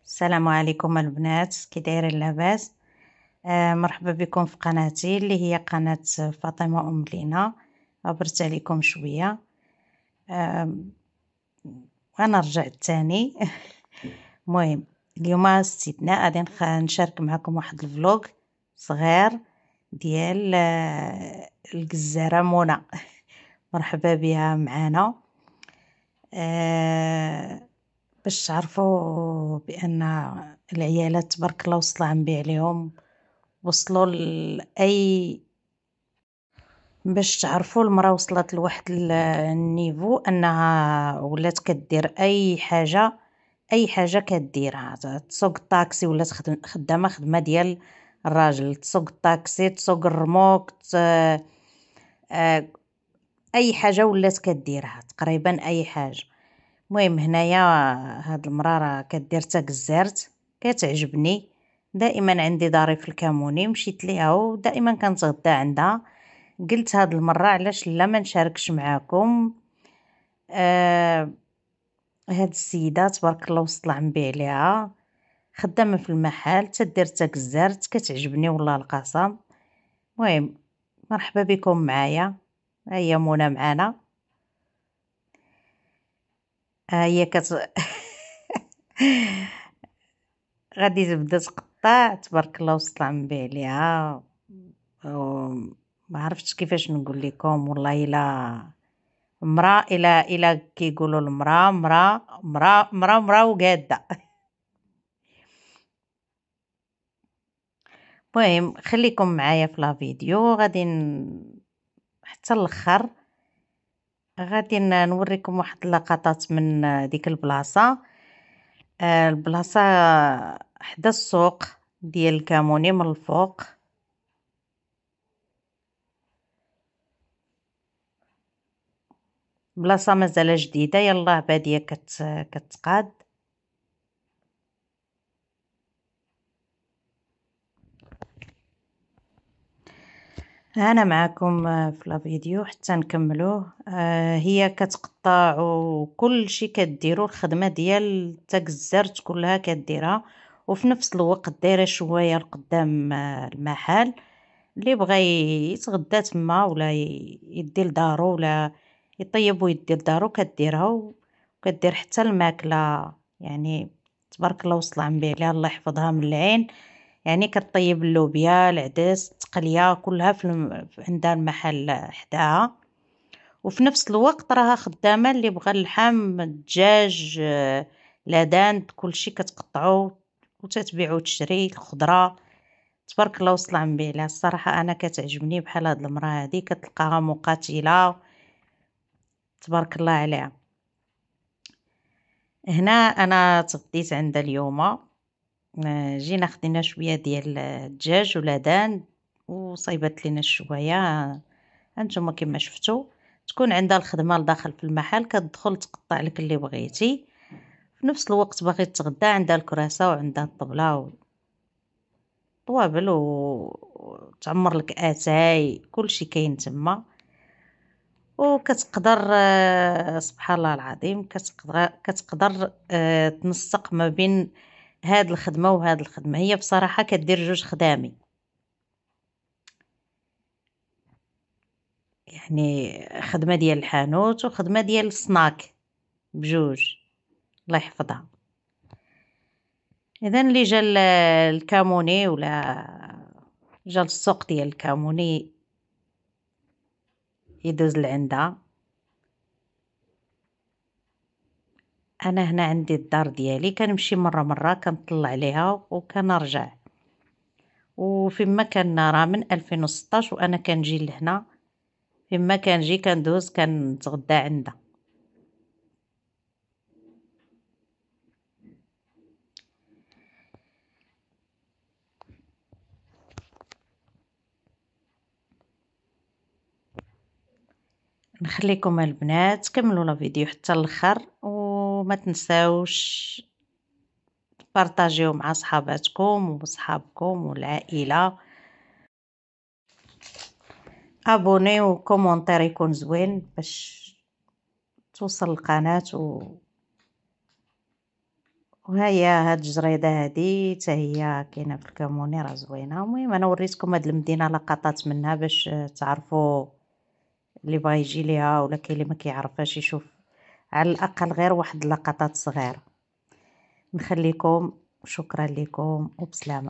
السلام عليكم البنات، كي دايرين؟ لاباس؟ مرحبا بكم في قناتي اللي هي قناة فاطمة ام لينا. عبرت عليكم شويه. وانا رجعت تاني. المهم اليوم استثناء غادي نشارك معكم واحد الفلوق صغير ديال الجزارة منى. مرحبا بها معنا. باش تعرفوا بان العيالات تبارك الله وصل عم عليهم، وصلوا لاي، باش تعرفوا المراه وصلت لواحد النيفو انها ولات كدير اي حاجه، اي حاجه كديرها. تسوق الطاكسي ولات خدامه خدمه ديال الراجل، تسوق الطاكسي، تسوق الرموك، آه، اي حاجه ولات كديرها تقريبا، اي حاجه. المهم هنايا هاد المراه راه كدير تا كزارت، كتعجبني. دائما عندي داري في الكاموني، مشيت ليها ودائما كنتغدى عندها. قلت هاد المره علاش لا ما نشاركش معاكم. هاد السيده تبارك الله وسط العنبي عليها، خدامه في المحل، تدير تا كزارت، كتعجبني والله القسم. المهم مرحبا بكم معايا. هي منى معانا. هي غادي تبدا تقطع، تبارك الله وسط العنبي عليها. ما عرفتش كيفاش نقول لكم والله. الا مرا، الا كيقولوا المرا مرا مرا مرا مرا وقاده. المهم خليكم معايا في لا فيديو، غادي حتى الاخر غادي نوريكم واحد اللقطات من ديك البلاصه. البلاصه حدا السوق ديال الكاموني من الفوق. بلاصه مازال جديده، يلاه باديه كتقاد. انا معكم في لا فيديو حتى نكملوه. هي كتقطع وكل شيء كديروا، الخدمه ديال تاك الزرت كلها كديرها، وفي نفس الوقت دايره شويه لقدام المحل. اللي بغى يتغدى تما ولا يدي لدارو ولا يطيب ويدي لدارو كديرها، وكدير حتى الماكله. يعني تبارك الله وصل عم عليها، الله يحفظها من العين. يعني كطيب اللوبيا، العدس، التقليه كلها عندها المحل حداها. وفي نفس الوقت راها خدامه، اللي بغى اللحم، الدجاج، لادان، كلشي كتقطعو وتتبيع وتشري الخضره. تبارك الله وصل عم عليها. الصراحه انا كتعجبني بحال هاد المراه هادي، كتلقاها مقاتله تبارك الله عليها. هنا انا تغديت عندها اليوم. جينا خدينا شويه ديال الدجاج ولادان، وصايبت لينا شويه. هانتوما كما شفتوا، تكون عندها الخدمه لداخل في المحل، كتدخل تقطع لك اللي بغيتي. في نفس الوقت باغي تغدى، عندها الكراسه وعندها الطبله وطوابل وتعمر لك اتاي، كلشي كاين تما. وكتقدر سبحان الله العظيم، كتقدر تنسق ما بين هاد الخدمه وهاد الخدمه. هي بصراحه كدير جوج خدامي، يعني خدمه ديال الحانوت وخدمه ديال السناك بجوج. الله يحفظها. اذا اللي جا الكاموني ولا جا السوق ديال الكاموني يدوز لعندها. انا هنا عندي الدار ديالي، كنمشي مره كنطلع عليها وكنرجع. وفيما كان راه من 2016 وانا كنجي لهنا، فيما كنجي كندوز كنتغدى عندها. نخليكم البنات كملوا لا فيديو حتى الاخر، وما تنساوش بارطاجيو مع صحاباتكم وصحابكم والعائله. ابوني وكومونتير يكون زوين باش توصل القناه وهيا هاد الجريده هادي حتى هي كاينه في الكموني راه زوينه. المهم انا وريتكم هاد المدينه لقطات منها باش تعرفوا اللي بغا يجي ليها ولا كاين اللي ما كيعرفهاش يشوف على الاقل غير واحد اللقطات صغيره. نخليكم، شكرا لكم وبسلامه.